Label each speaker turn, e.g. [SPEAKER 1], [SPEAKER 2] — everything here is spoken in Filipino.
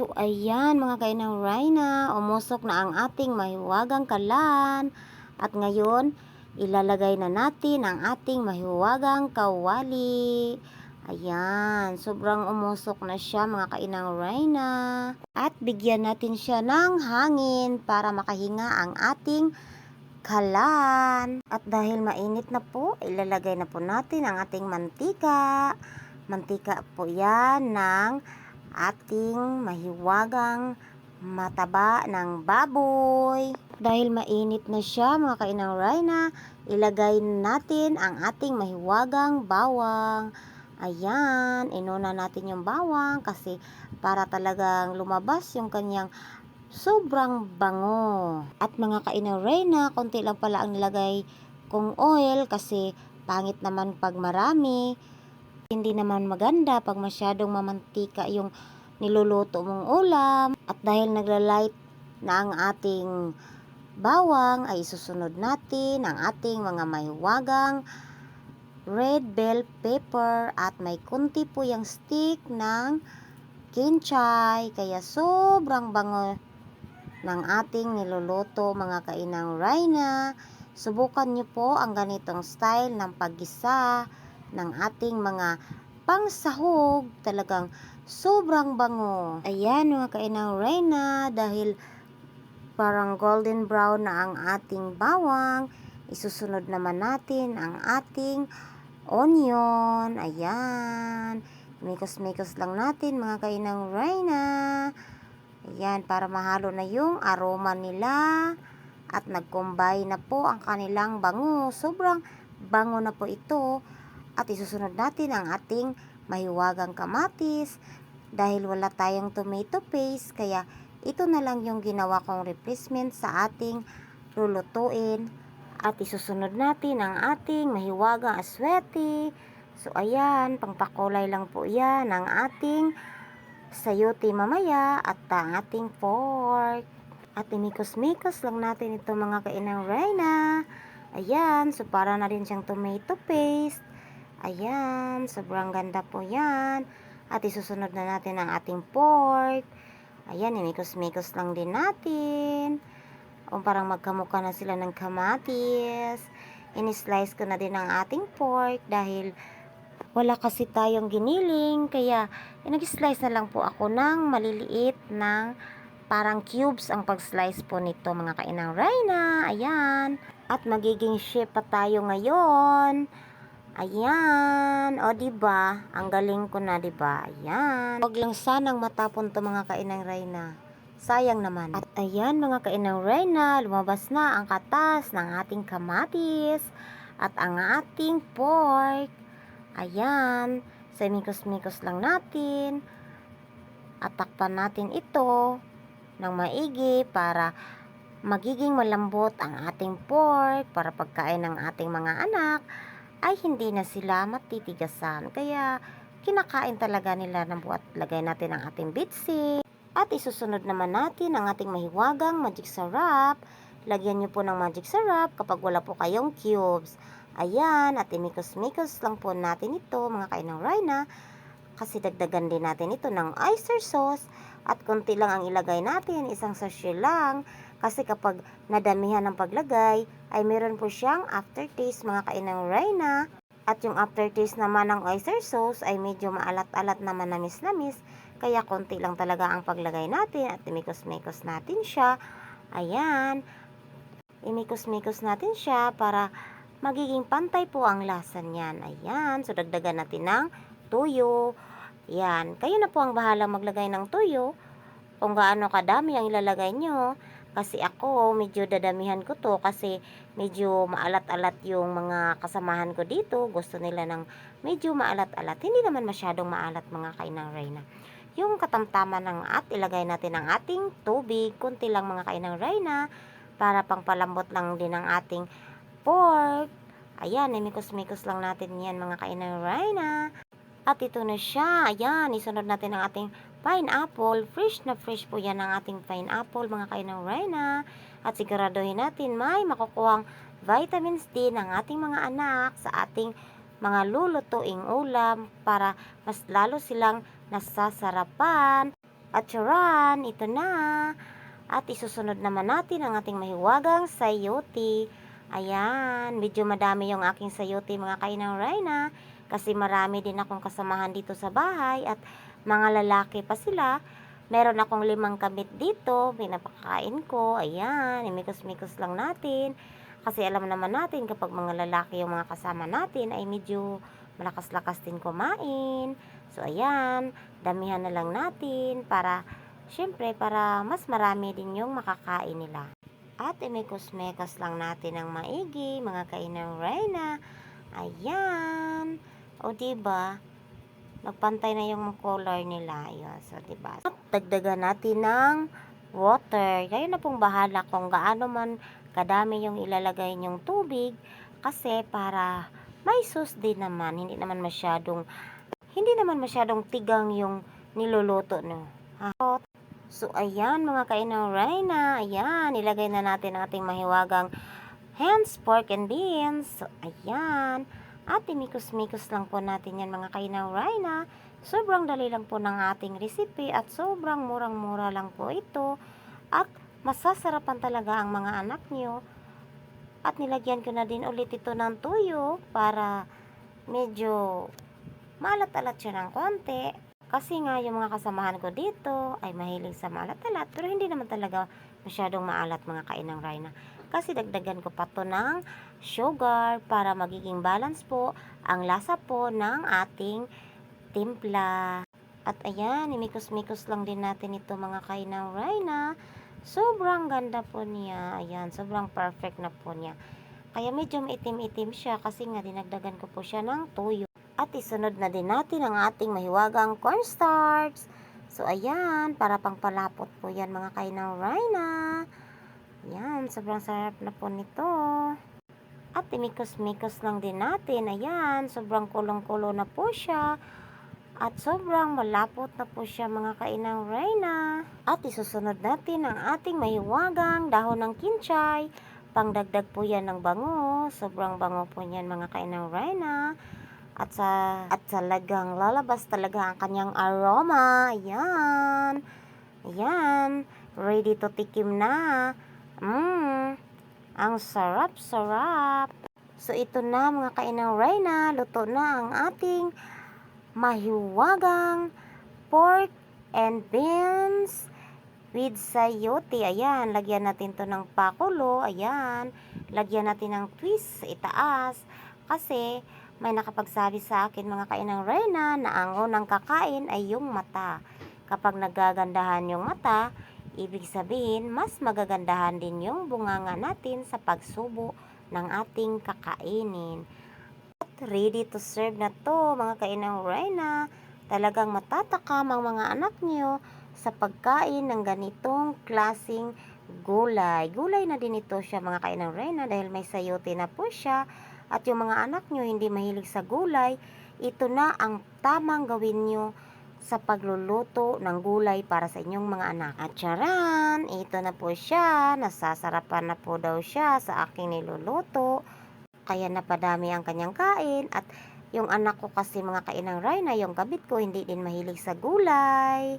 [SPEAKER 1] So ayan mga kainang Rhina, umusok na ang ating mahiwagang kalan. At ngayon, ilalagay na natin ang ating mahiwagang kawali. Ayan, sobrang umusok na siya mga kainang Rhina. At bigyan natin siya ng hangin para makahinga ang ating kalan. At dahil mainit na po, ilalagay na po natin ang ating mantika. Mantika po yan ng ating mahiwagang mataba ng baboy. Dahil mainit na siya mga kainang Rhina, ilagay natin ang ating mahiwagang bawang. Ayan, inuna natin yung bawang kasi para talagang lumabas yung kanyang sobrang bango. At mga kainang Rhina, konti lang pala ang nilagay kong oil kasi pangit naman pag marami. Hindi naman maganda pag masyadong mamantika yung niluluto mong ulam. At dahil naglalight na ang ating bawang, ay susunod natin ang ating mga mahiwagang red bell pepper at may kunti po yung stick ng kinchay. Kaya sobrang bango ng ating niluluto mga kainang Rhina. Subukan nyo po ang ganitong style ng paggisa ng ating mga pangsahog. Talagang sobrang bango. Ayan mga kainang Rhina, dahil parang golden brown na ang ating bawang, isusunod naman natin ang ating onion. Ayan, mikos-mikos lang natin mga kainang Rhina. Ayan, para mahalo na yung aroma nila at nag-combine na po ang kanilang bango. Sobrang bango na po ito. At isusunod natin ang ating mahiwagang kamatis. Dahil wala tayong tomato paste, kaya ito na lang yung ginawa kong replacement sa ating lulutuin. At isusunod natin ang ating mahiwagang aswete. So ayan, pangpakulay lang po yan ang ating sayote mamaya at ang ating pork. At imikos-mikos lang natin ito mga kainang Rhina. Ayan, so para na rin siyang tomato paste. Ayan, sobrang ganda po yan. At isusunod na natin ang ating pork. Ayan, imikos-mikos lang din natin. O parang magkamukha na sila ng kamatis. In-slice ko na din ang ating pork dahil wala kasi tayong giniling, kaya nag-slice na lang po ako ng maliliit ng parang cubes ang pag-slice po nito mga kainang Rhina. Ayan. At magiging chef pa tayo ngayon. Ayan. O diba? Ang galing ko na diba? Ayan. Huwag lang sanang matapon to mga kainang Rhina. Sayang naman. At ayan mga kainang Rhina, lumabas na ang katas ng ating kamatis at ang ating pork. Ayan, so mikos-mikos lang natin at takpan natin ito ng maigi para magiging malambot ang ating pork para pagkain ng ating mga anak ay hindi na sila matitigasan. Kaya kinakain talaga nila ng buhat. Lagay natin ang ating bitsi at isusunod naman natin ang ating mahiwagang magic syrup. Lagyan nyo po ng magic syrup kapag wala po kayong cubes. Ayan, at imikos-mikos lang po natin ito mga kainang Rhina kasi dagdagan din natin ito ng oyster sauce at konti lang ang ilagay natin, isang sachet lang kasi kapag nadamihan ng paglagay ay meron po siyang aftertaste mga kainang Rhina. At yung aftertaste naman ng oyster sauce ay medyo maalat-alat naman, namis-namis, kaya konti lang talaga ang paglagay natin at imikos-mikos natin siya. Ayan, imikos-mikos natin siya para magiging pantay po ang lasa niyan. Ayan, so dagdagan natin ng tuyo. Ayan, kayo na po ang bahala maglagay ng tuyo kung gaano kadami ang ilalagay nyo. Kasi ako, medyo dadamihan ko to kasi medyo maalat-alat yung mga kasamahan ko dito. Gusto nila ng medyo maalat-alat. Hindi naman masyadong maalat mga kainang Rhina. Yung katamtaman ng at ilagay natin ang ating tubig. Kunti lang mga kainang Rhina para pangpalambot lang din ang ating pork. Ayan, imikos-mikos lang natin yan mga kainang Rhina. At ito na siya. Ayan, isunod natin ang ating pineapple. Fresh na fresh po yan ang ating pineapple mga kainang Rhina. At siguraduhin natin may makukuhang vitamins D ng ating mga anak sa ating mga lulutuing ulam para mas lalo silang nasasarapan. At charan, ito na. At isusunod naman natin ang ating mahiwagang sayote. Ayan, medyo madami yung aking sayote mga kainang Rhina. Kasi marami din akong kasamahan dito sa bahay at mga lalaki pa sila. Meron akong 5 kabit dito, pinapakain ko. Ayan, imikos-mikos lang natin. Kasi alam naman natin kapag mga lalaki yung mga kasama natin ay medyo malakas-lakas din kumain. So ayan, damihan na lang natin para syempre para mas marami din yung makakain nila. At imikos-mekos lang natin ang maigi, mga kainang Rhina. Ayan. O diba, nagpantay na yung color nila. Ayan, so diba. At dagdagan natin ng water. Kayo na pong bahala kung gaano man kadami yung ilalagay nyong tubig. Kasi para may sauce din naman, hindi naman masyadong tigang yung niluluto no. So ayan mga kainang Rhina, ayan, ilagay na natin ang ating mahiwagang hens, pork and beans. So ayan, at imikos-mikos lang po natin yan mga kainang Rhina. Sobrang dali lang po ng ating recipe at sobrang murang-mura lang po ito. At masasarapan talaga ang mga anak nyo. At nilagyan ko na din ulit ito ng tuyo para medyo maalat-alat siya ng konti. Kasi nga yung mga kasamahan ko dito ay mahilig sa maalat-alat. Pero hindi naman talaga masyadong maalat mga kainang Rhina. Kasi dagdagan ko pa to ng sugar para magiging balance po ang lasa po ng ating timpla. At ayan, imikos-mikos lang din natin ito mga kainang Rhina. Sobrang ganda po niya. Ayan, sobrang perfect na po niya. Kaya medyo itim-itim siya kasi nga dinagdagan ko po siya ng tuyo. At isunod na din natin ang ating mahiwagang cornstarch. So ayan, para pangpalapot po yan mga kainang Rhina. Ayan, sobrang sarap na po nito. At imikos-mikos lang din natin. Ayan, sobrang kulong-kulo na po siya. At sobrang malapot na po siya mga kainang Rhina. At isusunod natin ang ating mahiwagang dahon ng kinchay. Pangdagdag po yan ng bango. Sobrang bango po yan mga kainang Rhina. At talagang lalabas talaga ang kanyang aroma. Ayan. Ayan. Ready to tikim na. Ang sarap-sarap. So ito na mga kainang Rhina. Luto na ang ating mahiwagang pork and beans with sayote. Ayan, lagyan natin to ng pakulo. Ayan, lagyan natin ng twist sa itaas. Kasi may nakapagsabi sa akin mga kainang Rhina na ang unang kakain ay yung mata. Kapag nagagandahan yung mata, ibig sabihin mas magagandahan din yung bunganga natin sa pagsubo ng ating kakainin. Ready to serve na to mga kainang Rhina. Talagang matatakam ang mga anak nyo sa pagkain ng ganitong klasing gulay. Gulay na din ito siya mga kainang Rhina dahil may sayote na po siya. At yung mga anak nyo hindi mahilig sa gulay, ito na ang tamang gawin nyo sa pagluluto ng gulay para sa inyong mga anak. At charan, ito na po siya. Nasasarapan na po daw siya sa aking niluluto. Kaya napadami ang kanyang kain. At yung anak ko kasi mga kainang Rhina, yung kabit ko hindi din mahilig sa gulay.